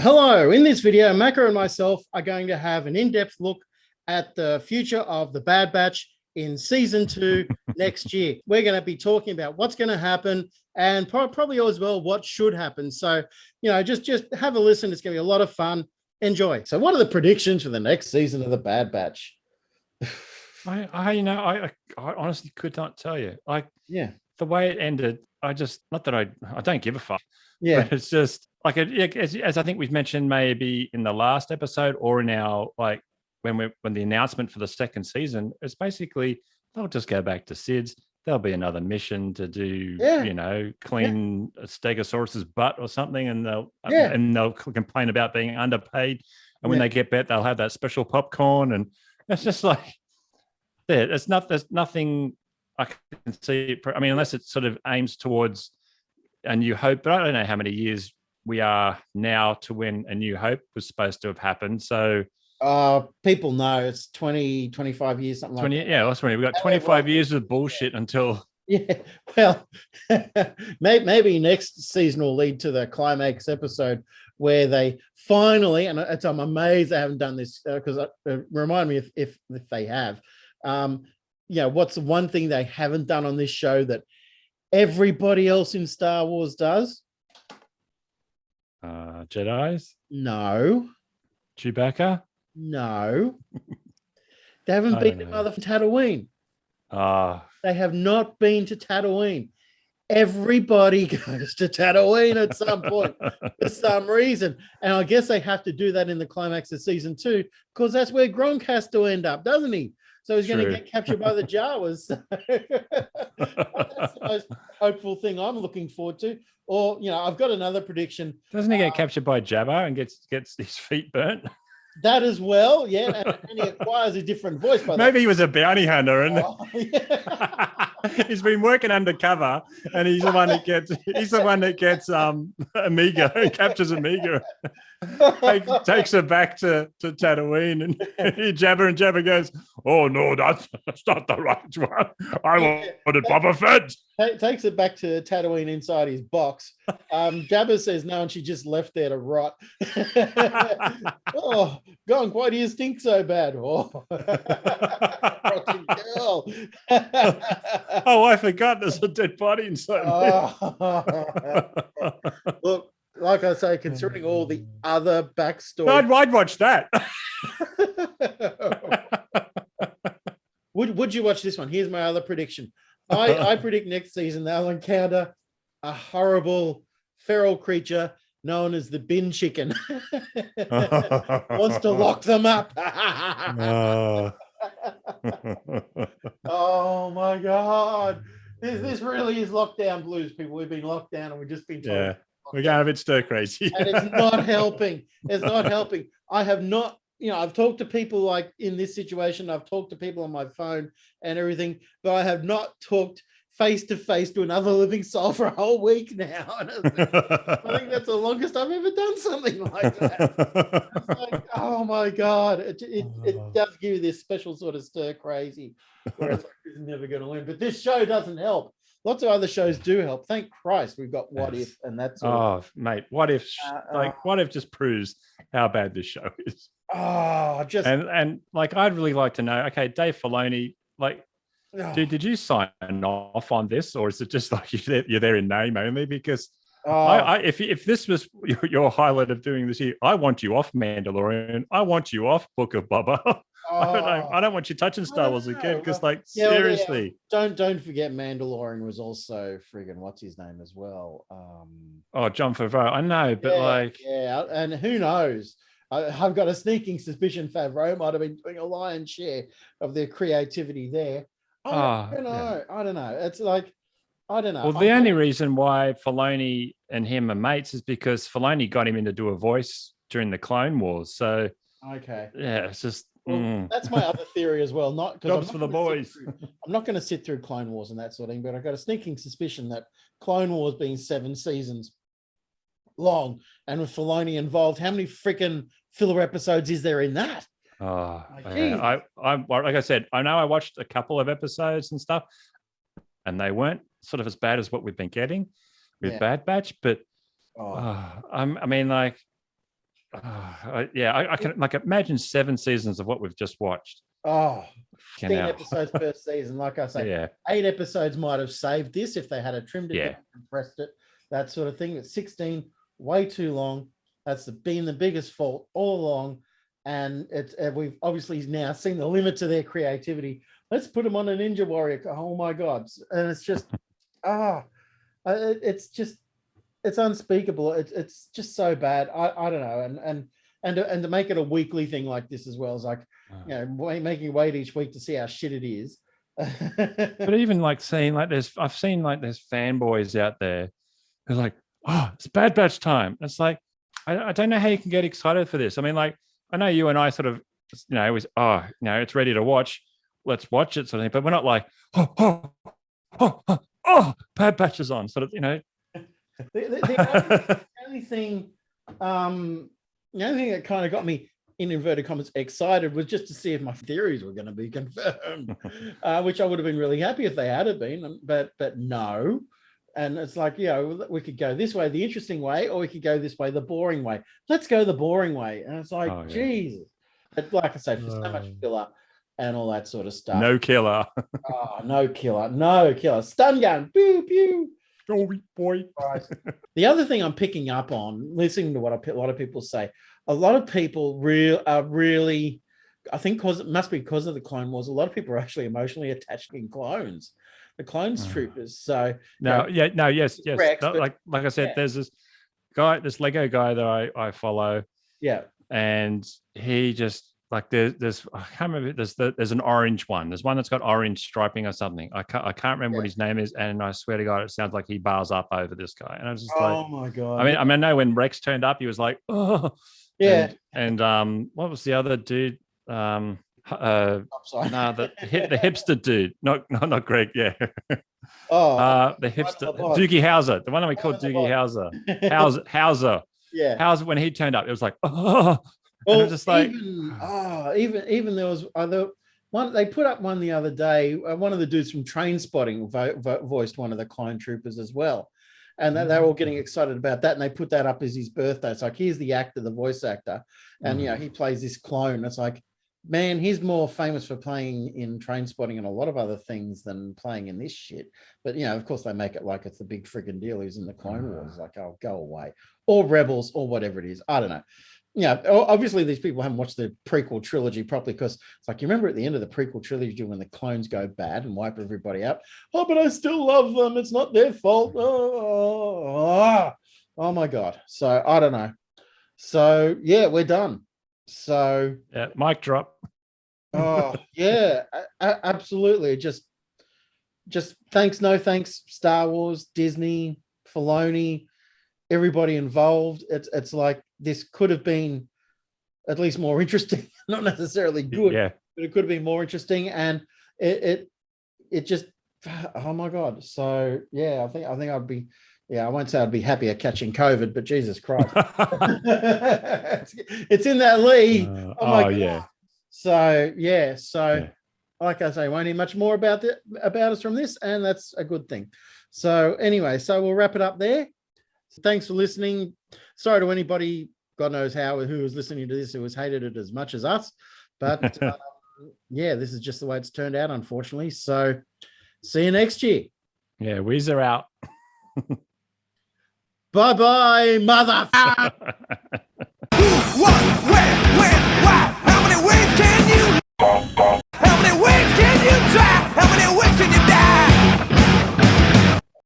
Hello, in this video, Maka and myself are going to have an in-depth look at the future of the Bad Batch in season 2 next year. We're going to be talking about what's going to happen and probably as well what should happen. So, just have a listen. It's going to be a lot of fun. Enjoy. So what are the predictions for the next season of the Bad Batch? I honestly could not tell you. The way it ended, I don't give a fuck. Yeah, but it's just like as I think we've mentioned maybe in the last episode or in our when the announcement for the second season, it's basically they'll just go back to Sid's. There'll be another mission to do, clean a Stegosaurus's butt or something, and they'll complain about being underpaid. And when they get bet, they'll have that special popcorn, and it's just like there's nothing I can see. I mean, unless it sort of aims towards A New Hope, but I don't know how many years we are now to when A New Hope was supposed to have happened. So people know it's 20, 25 years, something 20, like that. Yeah, that's when we've got 25 years of bullshit until. Yeah, well, maybe next season will lead to the climax episode where they finally, and I'm amazed they haven't done this because remind me if they have. What's the one thing they haven't done on this show that everybody else in Star Wars does? Jedis? No. Chewbacca? No. They haven't been to Mother Tatooine. They have not been to Tatooine. Everybody goes to Tatooine at some point for some reason. And I guess they have to do that in the climax of season 2 because that's where Gronk has to end up, doesn't he? So he's going to get captured by the Jawas. That's the most hopeful thing I'm looking forward to. Or, I've got another prediction. Doesn't he get captured by Jabba and gets his feet burnt? That as well, yeah. And he acquires a different voice. Maybe he was a bounty hunter, and he's been working undercover, and he's the one that gets Amiga, captures Amiga, takes her back to Tatooine, and Jabba goes, "Oh no, that's not the right one. I wanted Boba Fett." Takes it back to Tatooine inside his box. Jabba says no, and she just left there to rot. Oh, God, why do you stink so bad? Oh, rotting girl. Oh, I forgot there's a dead body inside me. Look, like I say, considering all the other backstory, I'd watch that. Would you watch this one? Here's my other prediction. I predict next season they'll encounter a horrible feral creature known as the bin chicken. Wants to lock them up. Oh my God. This really is lockdown blues, people. We've been locked down and we've just been told. Yeah, we're going a bit stir crazy. And it's not helping. It's not helping. I have not, I've talked to people like in this situation. I've talked to people on my phone and everything, but I have not talked face to face to another living soul for a whole week now. And I think that's the longest I've ever done something like that. It's like, oh my God, it does give you this special sort of stir crazy where it's like, this is never going to win. But this show doesn't help. Lots of other shows do help. Thank Christ we've got What If, and that's mate, What If What If just proves how bad this show is. And I'd really like to know, okay, Dave Filoni, dude, did you sign off on this, or is it just like you're there in name only? Because if this was your highlight of doing this year, I want you off Mandalorian. I want you off Book of Boba. I don't want you touching Star Wars again. Because seriously, don't forget Mandalorian was also friggin' what's his name as well. John Favreau. I know, but and who knows? I've got a sneaking suspicion Favreau might have been doing a lion's share of their creativity there. I don't know. It's like, I don't know. Well, the only reason why Filoni and him are mates is because Filoni got him in to do a voice during the Clone Wars. So, it's just. That's my other theory as well. Not because jobs for the boys. I'm not going to sit through Clone Wars and that sort of thing, but I've got a sneaking suspicion that Clone Wars being 7 seasons long and with Filoni involved, how many freaking filler episodes is there in that? Like I said, I know I watched a couple of episodes and stuff, and they weren't sort of as bad as what we've been getting with Bad Batch, but I mean, I can like imagine 7 seasons of what we've just watched. Oh, Fucking 10 hell. episodes per season. Like I say, Yeah. 8 episodes might have saved this if they had trimmed it Yeah. down, compressed it, that sort of thing. It's 16, way too long. That's been the biggest fault all along. And we've obviously now seen the limit to their creativity. Let's put them on a Ninja Warrior. Oh my God. And it's just, it's unspeakable. It's just so bad. I don't know. And to make it a weekly thing like this as well is like, making you wait each week to see how shit it is. But even like seeing like I've seen like there's fanboys out there who's like, oh, it's Bad Batch time. It's like, I don't know how you can get excited for this. I mean, like, I know you and I sort of, it's ready to watch. Let's watch it sort of thing. But we're not like, Bad Batch is on. Sort of, The only thing that kind of got me in inverted commas excited was just to see if my theories were going to be confirmed, which I would have been really happy if they had been, but no. And it's like, we could go this way, the interesting way, or we could go this way, the boring way. Let's go the boring way. And it's like, Jesus. But like I say, for so much filler and all that sort of stuff. No killer. No killer. Stun gun. Pew, pew. Story boy. The other thing I'm picking up on, listening to what a lot of people say, a lot of people really, I think because it must be because of the Clone Wars, a lot of people are actually emotionally attached in clones, the clones troopers. So yes. Rex, like I said, there's this Lego guy that I follow. Yeah. And he just like there's I can't remember, there's an orange one. There's one that's got orange striping or something. I can't remember what his name is, and I swear to God, it sounds like he bars up over this guy. And I was just oh my God. I mean, I know when Rex turned up, he was like, oh yeah. And what was the other dude? I'm sorry. the hipster dude, not Greg. Yeah. The hipster Doogie Howser, the one that we called Doogie Howser. Howser. Yeah. Howser, when he turned up, it was like, oh. Well, just like even there was one they put up one the other day. One of the dudes from Train Spotting voiced one of the clone troopers as well, and they were all getting excited about that. And they put that up as his birthday. It's like, here's the actor, the voice actor, and he plays this clone. It's like, man, he's more famous for playing in Train Spotting and a lot of other things than playing in this shit. But of course, they make it like it's the big freaking deal. He's in the Clone Wars. Like, oh, go away, or Rebels, or whatever it is. I don't know. Obviously these people haven't watched the prequel trilogy properly, because it's like, you remember at the end of the prequel trilogy when the clones go bad and wipe everybody out. Oh, but I still love them. It's not their fault. Oh my God. So I don't know. So we're done. So mic drop. Oh yeah, absolutely. Just thanks, no thanks, Star Wars, Disney, Filoni, everybody involved. It's like, this could have been at least more interesting, not necessarily good, but it could have been more interesting. And it just, oh my God. So I think I'd be, I won't say I'd be happy at catching COVID, but Jesus Christ, it's in that league. Oh my God. So like I say, won't hear much more about us from this, and that's a good thing. So anyway, so we'll wrap it up there. Thanks for listening. Sorry to anybody, God knows who was listening to this, who has hated it as much as us. But this is just the way it's turned out, unfortunately. So see you next year. Yeah, Weezer out. Bye-bye, motherfucker.